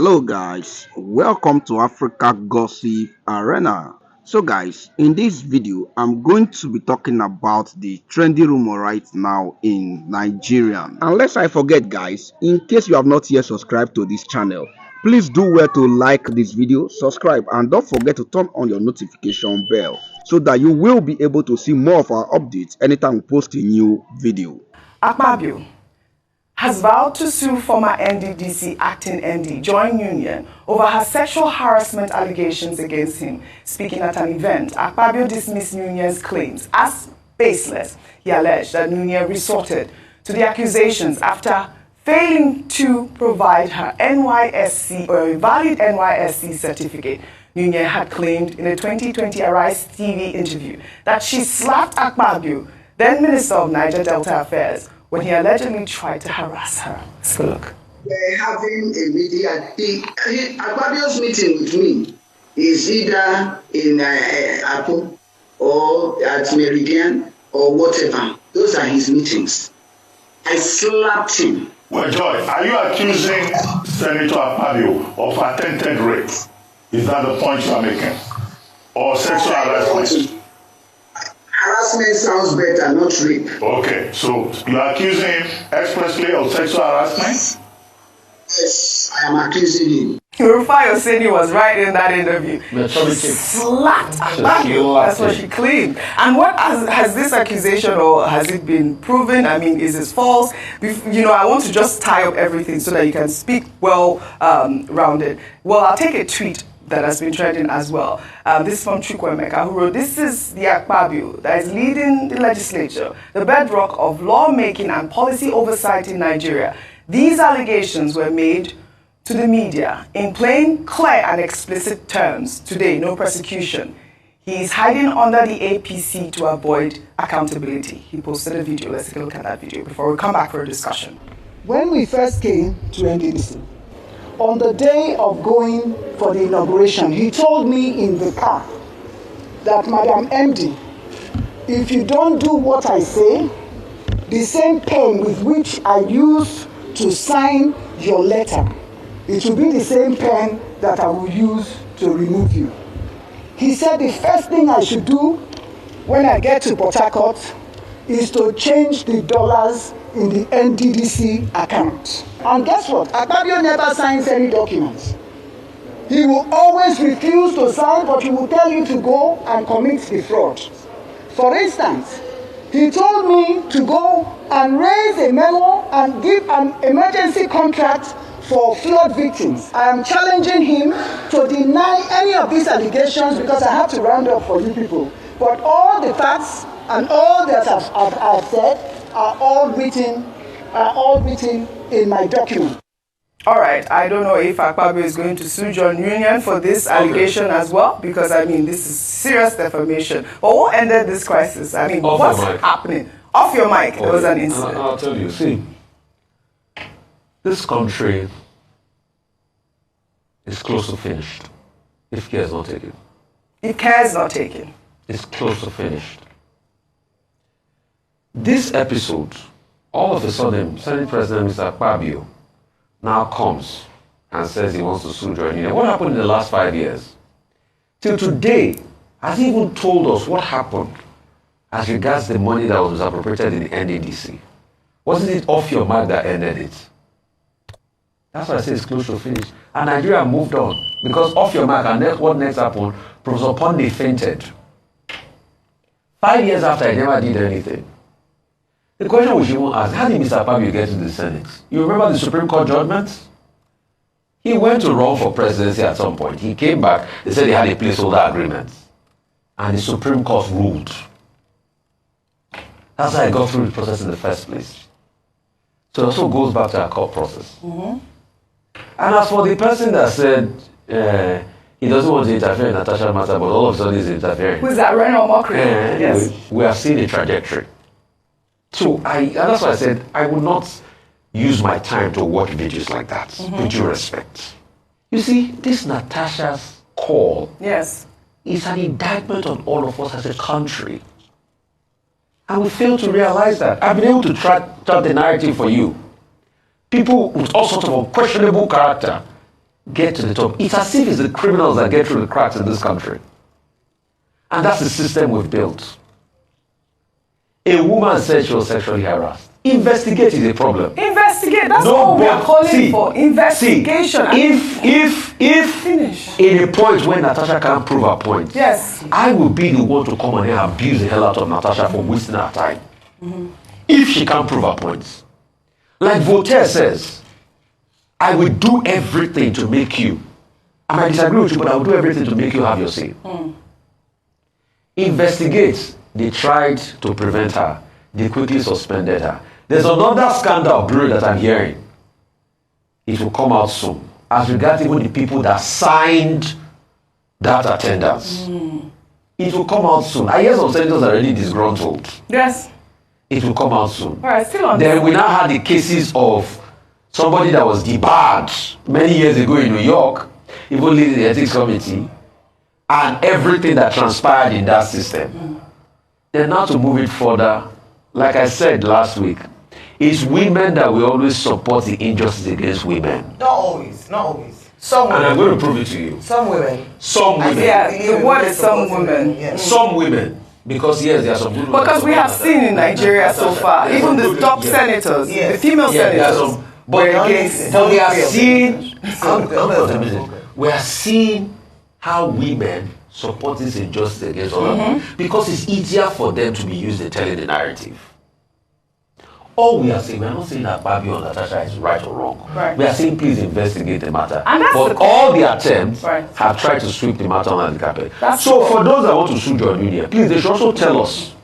Hello guys, welcome to Africa Gossip Arena. So guys, in this video, I'm going to be talking about the trendy rumor right now in Nigeria. And lest I forget guys, in case you have not yet subscribed to this channel, please do well to like this video, subscribe, and don't forget to turn on your notification bell so that you will be able to see more of our updates anytime we post a new video. Akpabio has vowed to sue former NDDC acting MD Join Union over her sexual harassment allegations against him. Speaking at an event, Akpabio dismissed Union's claims as baseless. He alleged that Union resorted to the accusations after failing to provide her NYSC or a valid NYSC certificate. Union had claimed in a 2020 Arise TV interview that she slapped Akpabio, then Minister of Niger Delta Affairs, when he allegedly tried to harass her. Let's go look. We're having a meeting at Akpabio's meeting with me is either in Apple or at Meridian or whatever. Those are his meetings. I slapped him. Well, Joy, are you accusing Senator Akpabio of attempted rape? Is that the point you are making? Or sexual harassment? Harassment sounds better, not rape. Okay, so you are accusing him expressly of sexual harassment? Yes, I am accusing him. Rufai Oseni was right in that interview. She slapped Akpabio. That's what she claimed. And what has this accusation, or has it been proven? I mean, is it false? You know, I want to just tie up everything so that you can speak well rounded. Well, I'll take a tweet that has been trending as well. This is from Chukwemeka, who wrote, "This is the Akpabio that is leading the legislature, the bedrock of lawmaking and policy oversight in Nigeria. These allegations were made to the media in plain, clear and explicit terms. Today, no prosecution. He is hiding under the APC to avoid accountability." He posted a video. Let's take a look at that video before we come back for a discussion. When we first came to NDDC, on the day of going for the inauguration, he told me in the car that, "Madam MD, if you don't do what I say, the same pen with which I used to sign your letter, it will be the same pen that I will use to remove you." He said the first thing I should do when I get to Port Harcourt is to change the dollars in the NDDC account. And guess what? Akpabio never signs any documents. He will always refuse to sign, but he will tell you to go and commit the fraud. For instance, he told me to go and raise a memo and give an emergency contract for flood victims. I am challenging him to deny any of these allegations because I have to round up for you people. But all the facts and all that I've said are all written in my document. All right, I don't know if Akpabio is going to sue John Union for this allegation as well, because I mean, this is serious defamation. But what ended this crisis? I mean, what's happening? Off your mic, there was an incident. I'll tell you, see, this country is close to finished if care is not taken. If care is not taken. It's close to finished. This episode, all of a sudden, Senate President Mr. Akpabio now comes and says he wants to sue Join Union. What happened in the last 5 years? Till today, has he even told us what happened as regards the money that was appropriated in the NDDC? Wasn't it off your mark that ended it? That's why I say it's close to finish. And Nigeria moved on. Because off your mark, and what next happened, Professor Ponde fainted. 5 years after, he never did anything. The question we should even ask, how did Mr. Akpabio get to the Senate? You remember the Supreme Court judgments? He went to run for presidency at some point. He came back, they said they had a placeholder agreement. And the Supreme Court ruled. That's how I got through the process in the first place. So it also goes back to our court process. And as for the person that said he doesn't want to interfere in Natasha matter, but all of a sudden he's interfering. Who's that, Reno Mokri? Yes. We have seen a trajectory. So and that's why I said I would not use my time to watch videos like that, with due respect. You see, this Natasha's call is an indictment on all of us as a country. And we fail to realize that. I've been able to chart the narrative for you. People with all sorts of unquestionable character get to the top. It's as if it's the criminals that get through the cracks in this country. And that's the system we've built. A woman said she was sexually harassed. Investigate is a problem. Investigate. That's all we are calling for. Investigation. If finish. in a point when Natasha can't prove her point, yes, I will be the one to come and abuse the hell out of Natasha for wasting her time. If she can't prove her points. Like Voltaire says, I will do everything to make you. I might disagree with you, but I will do everything to make you have your say. Investigate. They tried to prevent her. They quickly suspended her. There's another scandal brewing that I'm hearing. It will come out soon. As regards even the people that signed that attendance. It will come out soon. I hear some senators are already disgruntled. Yes. It will come out soon. All right, still on Then we now had the cases of somebody that was debarred many years ago in New York, even leading the ethics committee, and everything that transpired in that system. Then now to move it further, like I said last week, it's women that will always support the injustice against women. Not always, not always. Some women. And I'm going to prove it to you. Some women. Some women. Yeah, what is some women? Yeah. Some women. Because yes, there are some good women. Because we have seen in Nigeria so far, even the top senators, the female senators, but we are seeing how women support this injustice against other women because it's easier for them to be used in telling the narrative. All we are saying, we are not saying that Akpabio and Natasha is right or wrong. Right. We are saying please investigate the matter. And that's but all the attempts right. have tried to sweep the matter under the carpet. So for those that want to sue John Union, please they should also tell us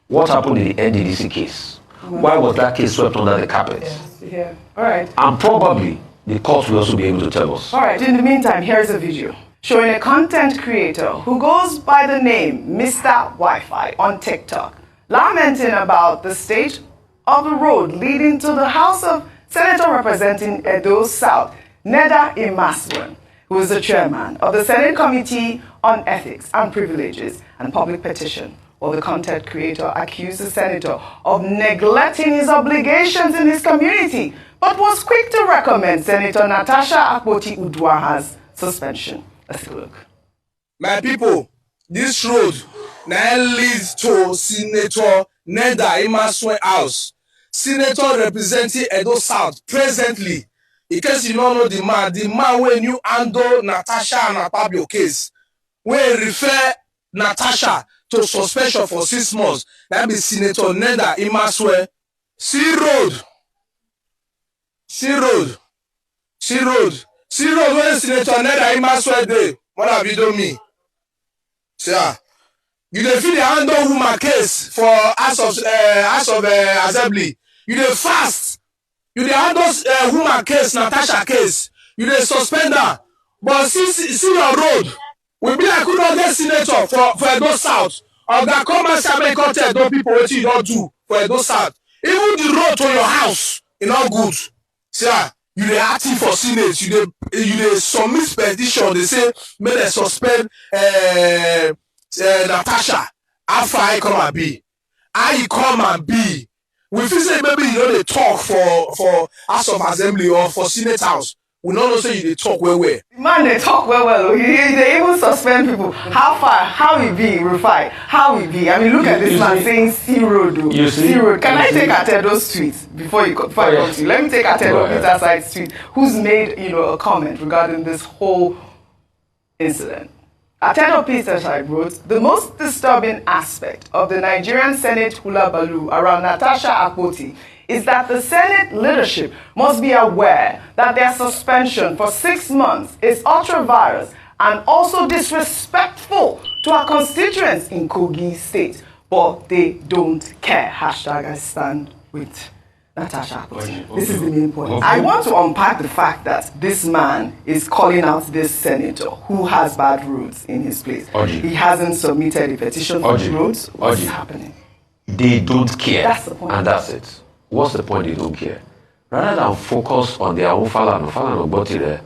what happened in the NDDC case. Why was that case swept under the carpet? Yeah. All right. And probably the court will also be able to tell us. All right. In the meantime, here's a video showing a content creator who goes by the name Mr. Wi-Fi on TikTok, lamenting about the state of the road leading to the House of Senator representing Edo South, Neda Imaswen, who is the chairman of the Senate Committee on Ethics and Privileges and Public Petition. Well, the content creator accused the senator of neglecting his obligations in his community, but was quick to recommend Senator Natasha Akpabio-Uduaghan's suspension. Let's take a look. My people, this road now leads to Senator Neda Imaswen house. Senator representing Edo South presently. In case you don't know the man when you handle Natasha and Akpabio case, when refer Natasha to suspension for 6 months, that be Senator Neda Imaswen. See road when Senator Neda Imaswen dey. What have you done me? Sir, you dey fit the handle woman case for House of Assembly. You dey fast. You dey handle woman case, Natasha case. You dey suspend her. But see your road. We be like who don't get senator for Edo South. Oga come and say make you tell Edo people wetin you don do for Edo South. Even the road to your house, e no good. Sir, you dey active for senate. You dey submit petition. They say make dem suspend Natasha. How far I come and be? How you come and be? We feel say maybe you know they talk for House of Assembly or for Senate House. We don't know say you dey talk well. Man, they talk well. They even suspend people. How far? How we be? Rufai? How we be? I mean, look at this man saying C road. C road. Can I take Atedo's tweet before I come to you? Let me take Atedo Peter Side's tweet, who's made a comment regarding this whole incident. Atedo Peter Side wrote, the most disturbing aspect of the Nigerian Senate hula baloo around Natasha Akpoti is that the Senate leadership must be aware that their suspension for 6 months is ultra-virus and also disrespectful to our constituents in Kogi State. But they don't care. Hashtag I stand with Natasha Akpoti. This is the main point. I want to unpack the fact that this man is calling out this senator who has bad roads in his place. He hasn't submitted a petition for the roads. What's happening? They don't care. That's the point. And that's it. What's the point? They don't care. Rather than focus on their own Falana,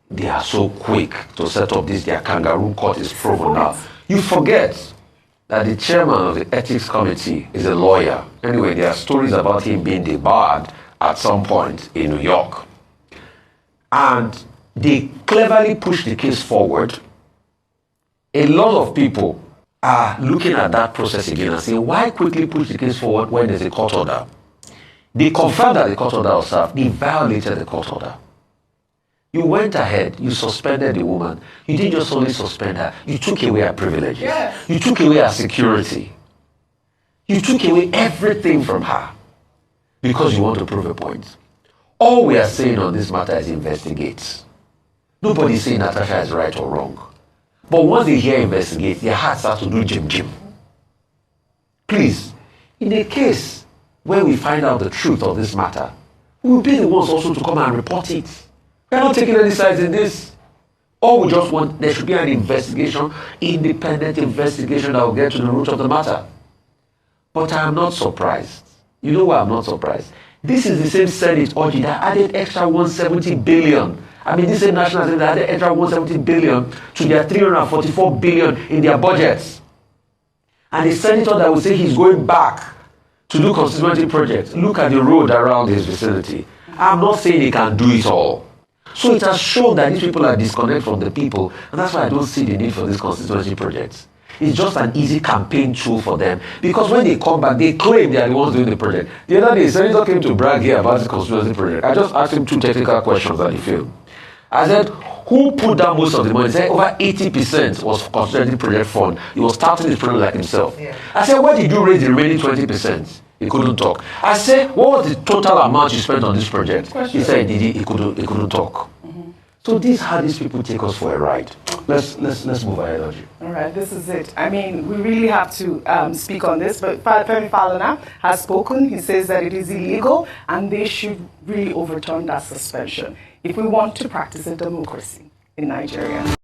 they are so quick to set up this, their kangaroo court is proven now. You forget that the chairman of the ethics committee is a lawyer. Anyway, there are stories about him being debarred at some point in New York. And they cleverly pushed the case forward. A lot of people are looking at that process again and saying, why quickly push the case forward when there's a court order? They confirmed that the court order was served. They violated the court order. You went ahead, you suspended the woman. You didn't just only suspend her, you took away her privileges. Yeah. You took away her security. You took away everything from her because you want to prove a point. All we are saying on this matter is investigate. Nobody's saying Natasha is right or wrong. But once they hear investigate, their hearts start to do jim. Please, in a case where we find out the truth of this matter, we will be the ones also to come and report it. We are not taking any sides in this. All we just want, there should be an investigation, independent investigation that will get to the root of the matter. But I am not surprised. You know why I'm not surprised? This is the same Senate audit that added extra 170 billion. I mean, this same National Assembly added extra 170 billion to their 344 billion in their budgets. And the senator that will say he's going back to do constituency projects, look at the road around his vicinity. I'm not saying he can do it all. So it has shown that these people are disconnected from the people, and that's why I don't see the need for these constituency projects. It's just an easy campaign tool for them, because when they come back, they claim they are the ones doing the project. The other day, Senator came to brag here about the constituency project. I just asked him 2 technical questions that he failed. I said, who put down most of the money? He said over 80% was for constituency project fund. He was starting this project like himself. Yeah. I said, where did you raise the remaining 20%? He couldn't talk. I said, what was the total amount you spent on this project? He said he couldn't talk. So this is how these people take us for a ride. Let's move ahead, Audrey. All right, this is it. I mean, we really have to speak on this, but Femi Falana has spoken. He says that it is illegal and they should really overturn that suspension if we want to practice a democracy in Nigeria.